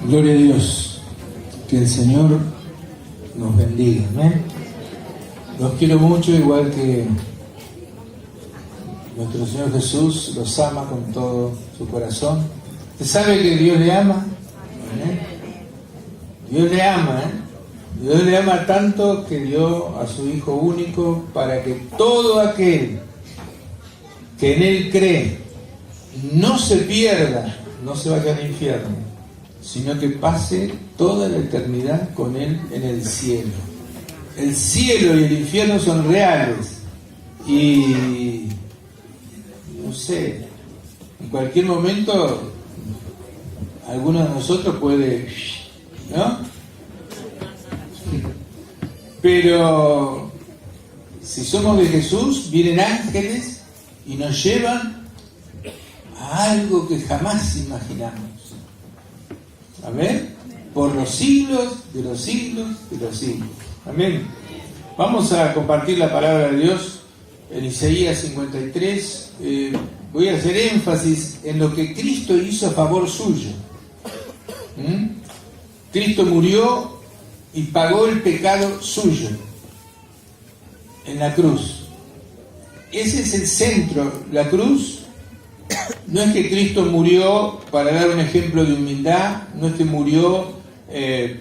Gloria a Dios. Que el Señor nos bendiga. ¿Amén? Los quiero mucho, igual que nuestro Señor Jesús los ama con todo su corazón. ¿Usted sabe que Dios le ama? ¿Amén? Dios le ama, ¿eh? Dios le ama tanto que dio a su Hijo único para que todo aquel que en Él cree no se pierda, no se vaya al infierno, sino que pase toda la eternidad con Él en el cielo. El cielo y el infierno son reales y no sé, en cualquier momento alguno de nosotros puede, ¿no? Pero si somos de Jesús, vienen ángeles y nos llevan a algo que jamás imaginamos. Amén. Por los siglos de los siglos de los siglos. Amén. Vamos a compartir la palabra de Dios en Isaías 53. Voy a hacer énfasis en lo que Cristo hizo a favor suyo. Cristo murió y pagó el pecado suyo en la cruz. Ese es el centro. La cruz no es que Cristo murió para dar un ejemplo de humildad, no es que murió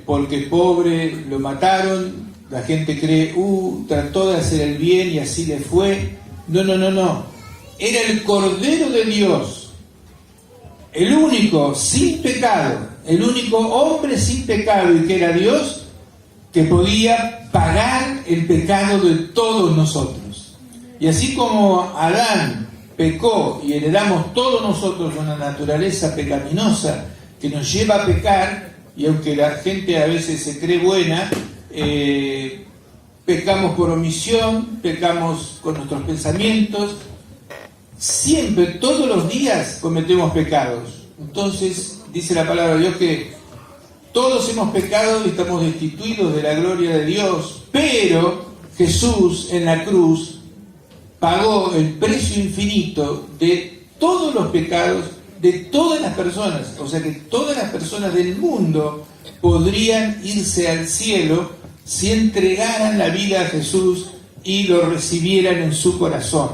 porque pobre lo mataron, la gente cree, trató de hacer el bien y así le fue. No. Era el Cordero de Dios, el único sin pecado, el único hombre sin pecado y que era Dios, que podía pagar el pecado de todos nosotros. Y así como Adán pecó y heredamos todos nosotros una naturaleza pecaminosa que nos lleva a pecar, y aunque la gente a veces se cree buena, pecamos por omisión, pecamos con nuestros pensamientos, siempre, todos los días cometemos pecados. Entonces dice la palabra de Dios que todos hemos pecado y estamos destituidos de la gloria de Dios, pero Jesús en la cruz pagó el precio infinito de todos los pecados de todas las personas. O sea que todas las personas del mundo podrían irse al cielo si entregaran la vida a Jesús y lo recibieran en su corazón.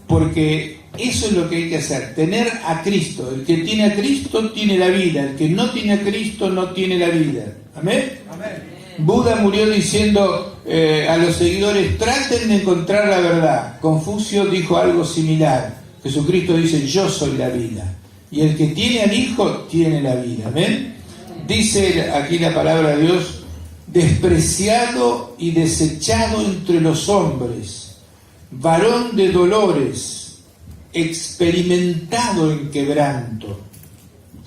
Porque eso es lo que hay que hacer, tener a Cristo. El que tiene a Cristo tiene la vida, el que no tiene a Cristo no tiene la vida. ¿Amén? Amén. Buda murió diciendo a los seguidores, traten de encontrar la verdad. Confucio dijo algo similar. Jesucristo dice, yo soy la vida. Y el que tiene al Hijo tiene la vida. ¿Amén? Dice aquí la palabra de Dios, despreciado y desechado entre los hombres, varón de dolores, experimentado en quebranto.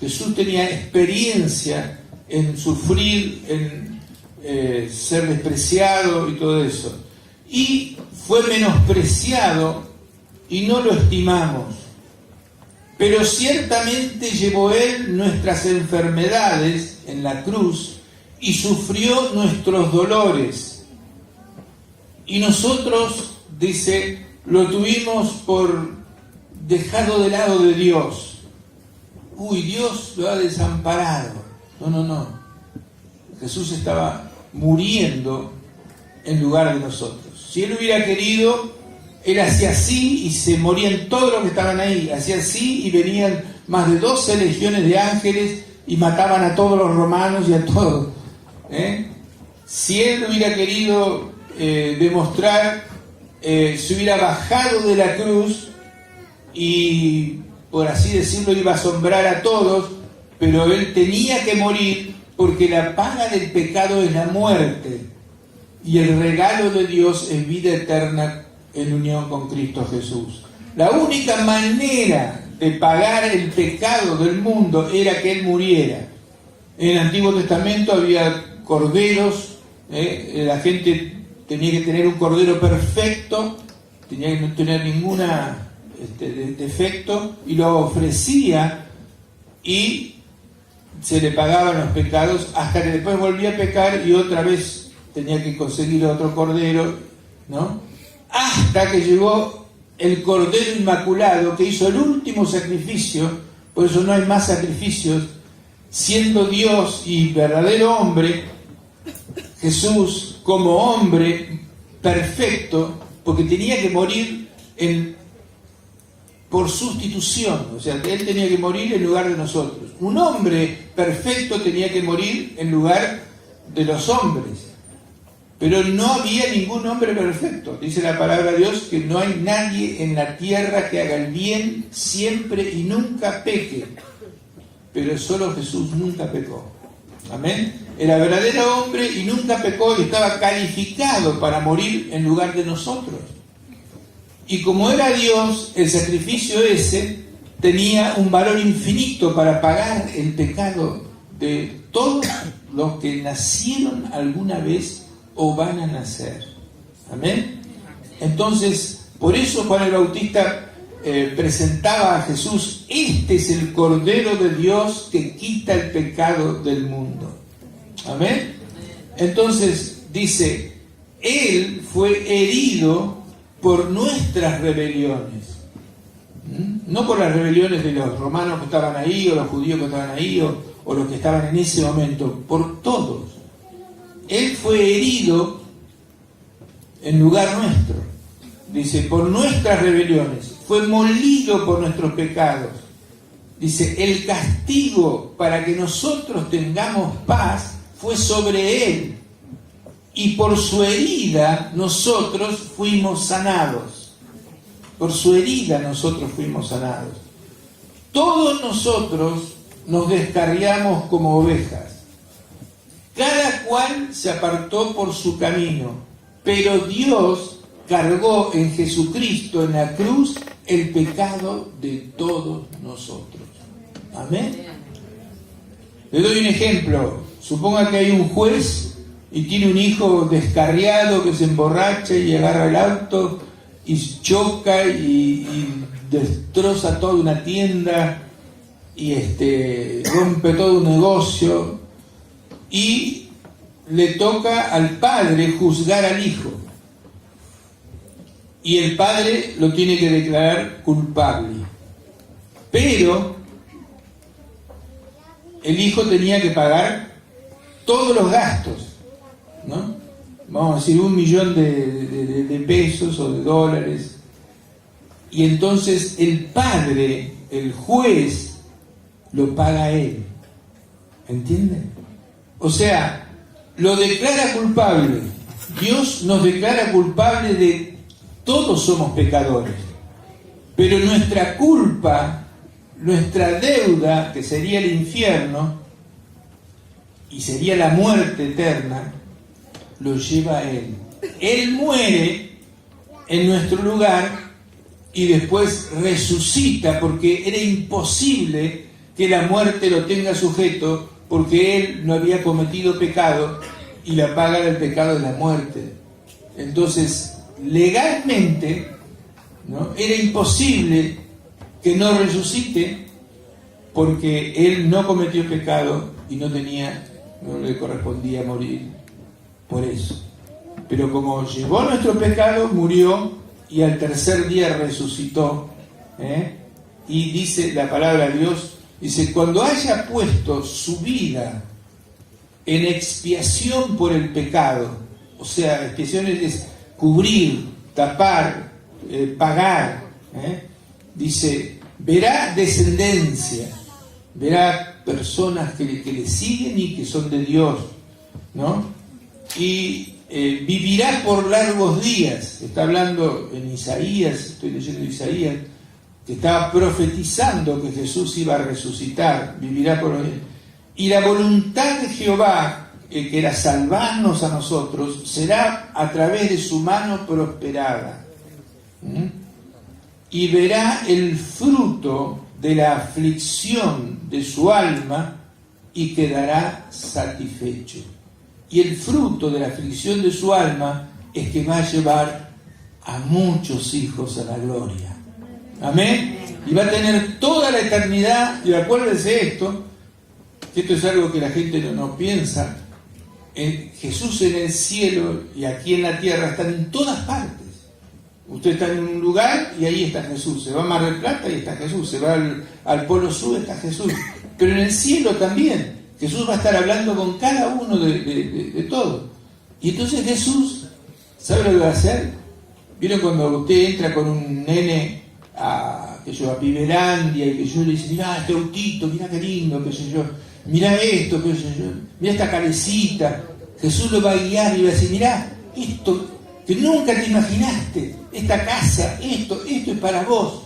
Jesús tenía experiencia en sufrir, en ser despreciado y todo eso. Y fue menospreciado y no lo estimamos. Pero ciertamente llevó Él nuestras enfermedades en la cruz y sufrió nuestros dolores. Y nosotros, dice, lo tuvimos por dejado de lado de Dios. Dios lo ha desamparado. No. Jesús estaba muriendo en lugar de nosotros. Si Él hubiera querido, Él hacía así y se morían todos los que estaban ahí. Hacía así y venían más de 12 legiones de ángeles y mataban a todos los romanos y a todos. Si Él hubiera querido demostrar, se hubiera bajado de la cruz y, por así decirlo, iba a asombrar a todos, pero Él tenía que morir porque la paga del pecado es la muerte y el regalo de Dios es vida eterna en unión con Cristo Jesús. La única manera de pagar el pecado del mundo era que Él muriera. En el Antiguo Testamento había corderos, la gente tenía que tener un cordero perfecto, tenía que no tener ninguna defecto, y lo ofrecía y se le pagaban los pecados hasta que después volvía a pecar y otra vez tenía que conseguir otro cordero, ¿no? Hasta que llegó el Cordero Inmaculado que hizo el último sacrificio. Por eso no hay más sacrificios, siendo Dios y verdadero hombre, Jesús como hombre perfecto, porque tenía que morir por sustitución, o sea, Él tenía que morir en lugar de nosotros. Un hombre perfecto tenía que morir en lugar de los hombres, pero no había ningún hombre perfecto. Dice la palabra de Dios que no hay nadie en la tierra que haga el bien siempre y nunca peque, pero solo Jesús nunca pecó. Amén. Era verdadero hombre y nunca pecó, y estaba calificado para morir en lugar de nosotros. Y como era Dios, el sacrificio ese tenía un valor infinito para pagar el pecado de todos los que nacieron alguna vez o van a nacer. Amén. Entonces, por eso Juan el Bautista presentaba a Jesús: este es el Cordero de Dios que quita el pecado del mundo. Amén. Entonces dice: Él fue herido por nuestras rebeliones, no por las rebeliones de los romanos que estaban ahí, o los judíos que estaban ahí, o los que estaban en ese momento, por todos. Él fue herido en lugar nuestro, dice, por nuestras rebeliones, fue molido por nuestros pecados. Dice, el castigo para que nosotros tengamos paz fue sobre Él, y por su herida nosotros fuimos sanados. Por su herida nosotros fuimos sanados. Todos nosotros nos descarriamos como ovejas. Cada cual se apartó por su camino, pero Dios cargó en Jesucristo, en la cruz, el pecado de todos nosotros. Amén. Le doy un ejemplo. Suponga que hay un juez y tiene un hijo descarriado que se emborracha y agarra el auto y choca y destroza toda una tienda y rompe todo un negocio, y le toca al padre juzgar al hijo, y el padre lo tiene que declarar culpable, pero el hijo tenía que pagar todos los gastos, ¿no? Vamos a decir 1 millón de pesos o de dólares, y entonces el padre, el juez, lo paga él. ¿Entienden? O sea, lo declara culpable. Dios nos declara culpable de todos somos pecadores, pero nuestra culpa, nuestra deuda, que sería el infierno y sería la muerte eterna, lo lleva a Él. Él muere en nuestro lugar y después resucita, porque era imposible que la muerte lo tenga sujeto, porque Él no había cometido pecado, y la paga del pecado es la muerte. Entonces, legalmente, ¿no?, era imposible que no resucite, porque Él no cometió pecado y no le correspondía morir por eso. Pero como llevó nuestro pecado, murió, y al tercer día resucitó. Y dice la palabra de Dios, dice, cuando haya puesto su vida en expiación por el pecado, o sea, expiación es cubrir, tapar, pagar, dice, verá descendencia, verá personas que le siguen y que son de Dios, ¿no? Y vivirá por largos días. Está hablando en Isaías, estoy leyendo Isaías, que estaba profetizando que Jesús iba a resucitar, vivirá por los días. Y la voluntad de Jehová, que era salvarnos a nosotros, será a través de su mano prosperada. Y verá el fruto de la aflicción de su alma y quedará satisfecho. Y el fruto de la aflicción de su alma es que va a llevar a muchos hijos a la gloria. Amén. Y va a tener toda la eternidad. Y acuérdense esto, que esto es algo que la gente no piensa. Jesús en el cielo y aquí en la tierra están en todas partes. Usted está en un lugar y ahí está Jesús. Se va a Mar del Plata y está Jesús. Se va al Polo Sur, está Jesús. pero en el cielo también. Jesús va a estar hablando con cada uno de todos. Y entonces Jesús, ¿sabe lo que va a hacer? ¿Vieron cuando usted entra con un nene a Pibelandia y que yo le dice, mirá este autito, mirá qué lindo, qué sé yo, mirá esto, qué sé yo, mirá esta calecita? Jesús lo va a guiar y va a decir, mirá esto que nunca te imaginaste, esta casa, esto es para vos.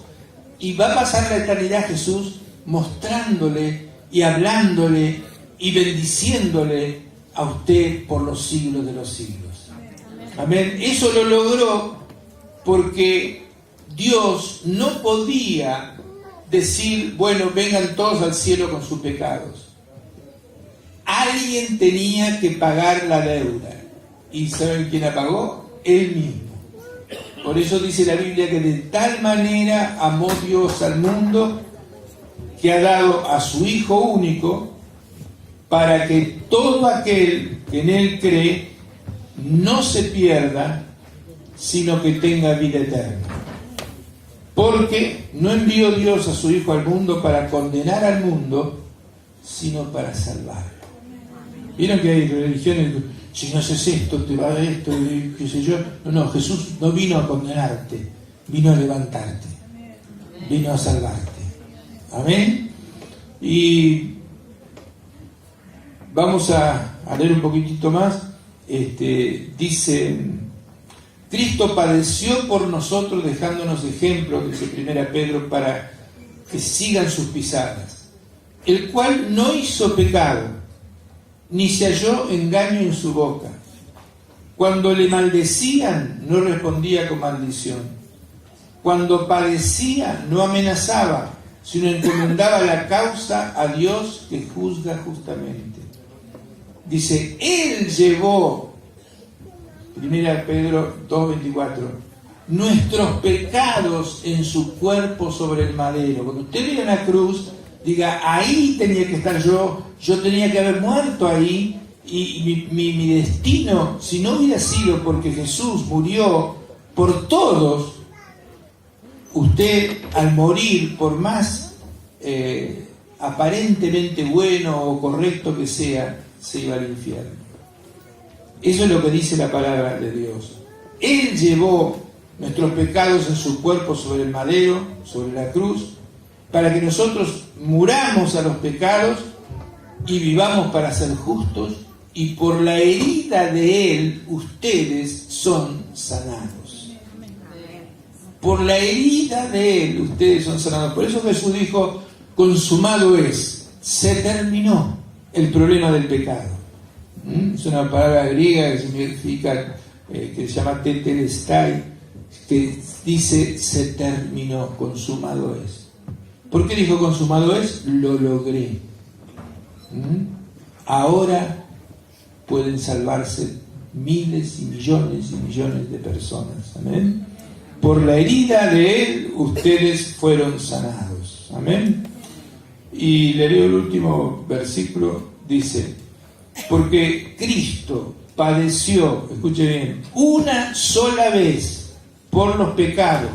Y va a pasar la eternidad Jesús mostrándole y hablándole y bendiciéndole a usted por los siglos de los siglos. Amén. Eso lo logró porque Dios no podía decir, bueno, vengan todos al cielo con sus pecados. Alguien tenía que pagar la deuda. ¿Y saben quién la pagó? Él mismo. Por eso dice la Biblia que de tal manera amó Dios al mundo que ha dado a su Hijo único para que todo aquel que en Él cree no se pierda, sino que tenga vida eterna. Porque no envió Dios a su Hijo al mundo para condenar al mundo, sino para salvarlo. ¿Vieron que hay religiones? Si no haces esto, te va a esto, qué sé yo. No, Jesús no vino a condenarte, vino a levantarte, vino a salvarte. Amén. Y vamos a leer un poquitito más. Dice, Cristo padeció por nosotros dejándonos ejemplo, dice 1 Pedro, para que sigan sus pisadas, el cual no hizo pecado, ni se halló engaño en su boca. Cuando le maldecían, no respondía con maldición. Cuando padecía, no amenazaba, sino encomendaba la causa a Dios que juzga justamente. Dice, Él llevó, 1 Pedro 2:24, nuestros pecados en su cuerpo sobre el madero. Cuando usted mira la cruz, diga, ahí tenía que estar yo tenía que haber muerto ahí, y mi destino, si no hubiera sido porque Jesús murió por todos, usted al morir, por más aparentemente bueno o correcto que sea, se iba al infierno. Eso es lo que dice la palabra de Dios. Él llevó nuestros pecados en su cuerpo sobre el madero, sobre la cruz, para que nosotros muramos a los pecados y vivamos para ser justos, y por la herida de Él ustedes son sanados. Por la herida de Él ustedes son sanados. Por eso Jesús dijo, consumado es, se terminó el problema del pecado. Es una palabra griega que significa, que se llama tetelestai, que dice se terminó, consumado es. ¿Por qué dijo consumado es? Lo logré. Ahora pueden salvarse miles y millones de personas. Amén. Por la herida de Él ustedes fueron sanados. Amén. Y le leo el último versículo. Dice, porque Cristo padeció, escuche bien, una sola vez por los pecados.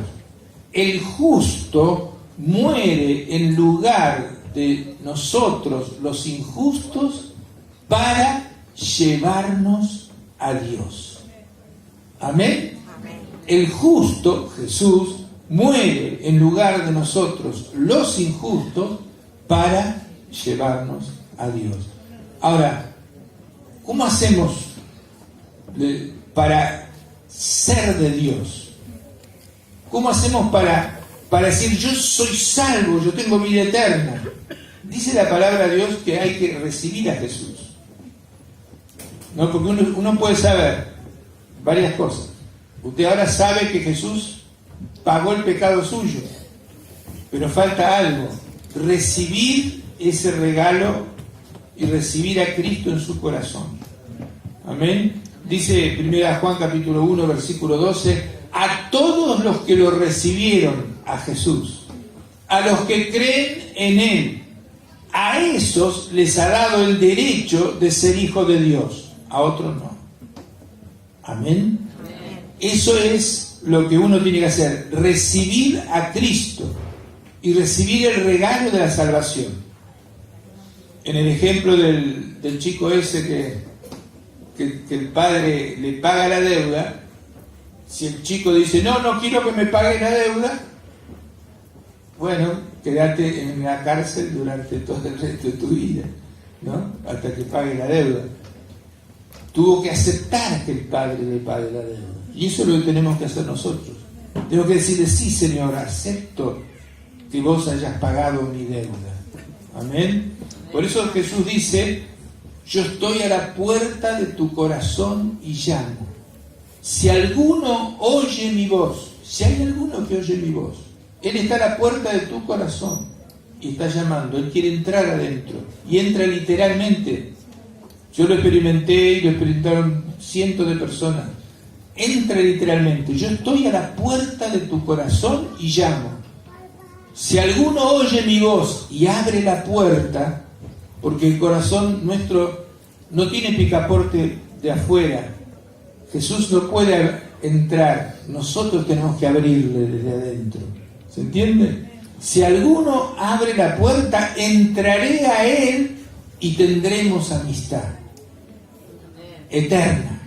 El justo muere en lugar de nosotros, los injustos, para llevarnos a Dios. Amén. El justo, Jesús, muere en lugar de nosotros, los injustos, para llevarnos a Dios. Ahora, ¿cómo hacemos para ser de Dios? ¿Cómo hacemos para decir yo soy salvo, yo tengo vida eterna? Dice la palabra de Dios que hay que recibir a Jesús. ¿No? Porque uno puede saber varias cosas. Usted ahora sabe que Jesús pagó el pecado suyo, pero falta algo: recibir ese regalo y recibir a Cristo en su corazón. Amén. Dice 1 Juan capítulo 1 versículo 12: a todos los que lo recibieron a Jesús, a los que creen en Él, a esos les ha dado el derecho de ser hijos de Dios, a otros no. Amén. Eso es lo que uno tiene que hacer: recibir a Cristo y recibir el regalo de la salvación. en el ejemplo del chico ese que el padre le paga la deuda, si el chico dice, no quiero que me pague la deuda, bueno, quédate en la cárcel durante todo el resto de tu vida, ¿no? Hasta que pague la deuda. Tuvo que aceptar que el padre le pague la deuda. Y eso es lo que tenemos que hacer nosotros. Tengo que decirle, sí, Señor, acepto que vos hayas pagado mi deuda. Amén. Por eso Jesús dice, yo estoy a la puerta de tu corazón y llamo. Si alguno oye mi voz, si hay alguno que oye mi voz, Él está a la puerta de tu corazón y está llamando. Él quiere entrar adentro y entra literalmente. Yo lo experimenté y lo experimentaron cientos de personas. Entra literalmente. Yo estoy a la puerta de tu corazón y llamo. Si alguno oye mi voz y abre la puerta, porque el corazón nuestro no tiene picaporte de afuera, Jesús no puede entrar, nosotros tenemos que abrirle desde adentro. ¿Se entiende? Si alguno abre la puerta, entraré a Él y tendremos amistad eterna.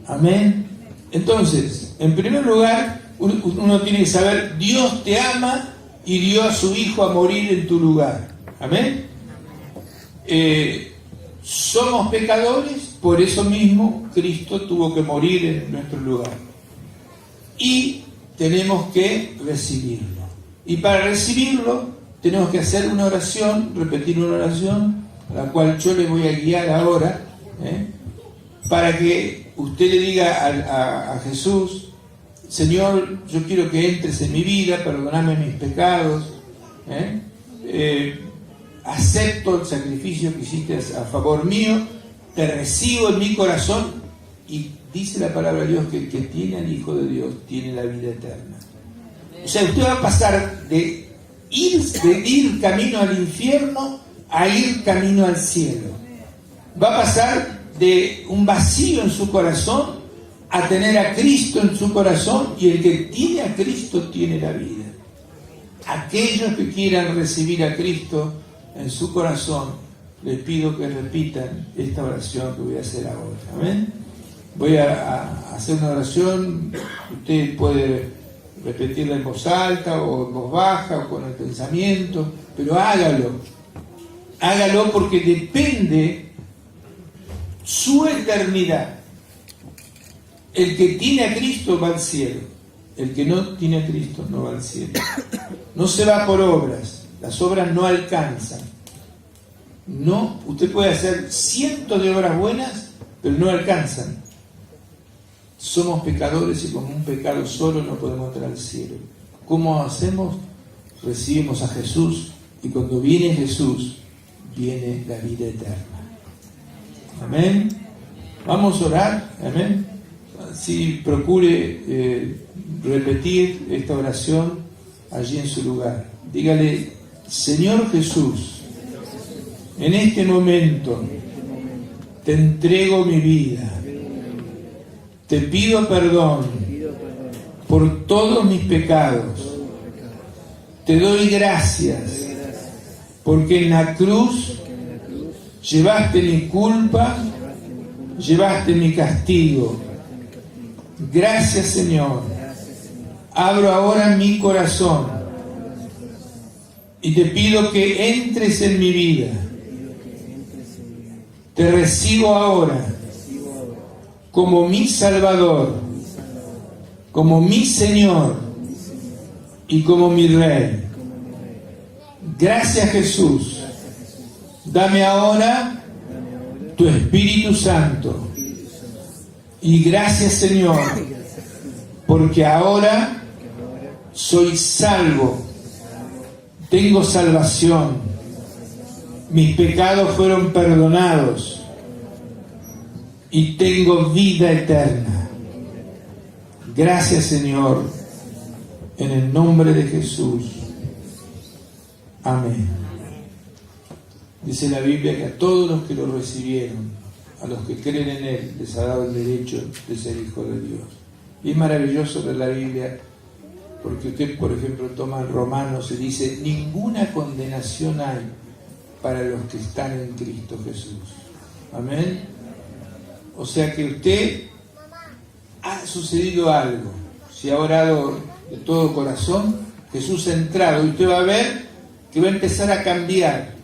Amén. Entonces, en primer lugar, uno tiene que saber, Dios te ama y dio a su Hijo a morir en tu lugar. Amén. Somos pecadores, por eso mismo Cristo tuvo que morir en nuestro lugar. Y tenemos que recibirlo. Y para recibirlo, tenemos que hacer una oración, repetir una oración, la cual yo le voy a guiar ahora, para que usted le diga a Jesús, Señor, yo quiero que entres en mi vida, perdoname mis pecados, acepto el sacrificio que hiciste a favor mío, te recibo en mi corazón, y dice la palabra de Dios que el que tiene al Hijo de Dios tiene la vida eterna. O sea, usted va a pasar de ir camino al infierno a ir camino al cielo. Va a pasar de un vacío en su corazón a tener a Cristo en su corazón, y el que tiene a Cristo tiene la vida. Aquellos que quieran recibir a Cristo en su corazón, les pido que repitan esta oración que voy a hacer ahora. Amén. Voy a hacer una oración, usted puede repetirla en voz alta o en voz baja o con el pensamiento, pero hágalo. Hágalo porque depende su eternidad. El que tiene a Cristo va al cielo. El que no tiene a Cristo no va al cielo. No se va por obras. Las obras no alcanzan. No, usted puede hacer cientos de obras buenas, pero no alcanzan. Somos pecadores y con un pecado solo no podemos entrar al cielo. ¿Cómo hacemos? Recibimos a Jesús, y cuando viene Jesús, viene la vida eterna. Amén. Vamos a orar. Amén. Así procure repetir esta oración allí en su lugar. Dígale, Señor Jesús, en este momento te entrego mi vida. Te pido perdón por todos mis pecados. Te doy gracias porque en la cruz llevaste mi culpa, llevaste mi castigo. Gracias, Señor. Abro ahora mi corazón y te pido que entres en mi vida. Te recibo ahora como mi Salvador, como mi Señor y como mi Rey. Gracias, Jesús. Dame ahora tu Espíritu Santo. Y gracias, Señor, porque ahora soy salvo. Tengo salvación. Mis pecados fueron perdonados. Y tengo vida eterna. Gracias, Señor, en el nombre de Jesús. Amén. Dice la Biblia que a todos los que lo recibieron, a los que creen en Él, les ha dado el derecho de ser hijo de Dios. Y es maravilloso ver la Biblia, porque usted, por ejemplo, toma en Romanos y dice, ninguna condenación hay para los que están en Cristo Jesús. Amén. O sea que usted ha sucedido algo. Si ha orado de todo corazón, Jesús ha entrado y usted va a ver que va a empezar a cambiar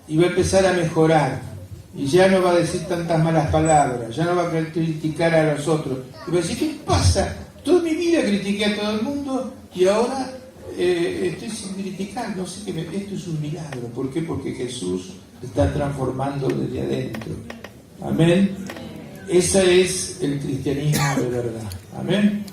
y va a empezar a mejorar y ya no va a decir tantas malas palabras, ya no va a criticar a los otros y va a decir, ¿qué pasa? Toda mi vida critiqué a todo el mundo y ahora estoy sin criticar, no sé qué, esto es un milagro. ¿Por qué? Porque Jesús está transformando desde adentro. Amén. Ese es el cristianismo de verdad. Amén.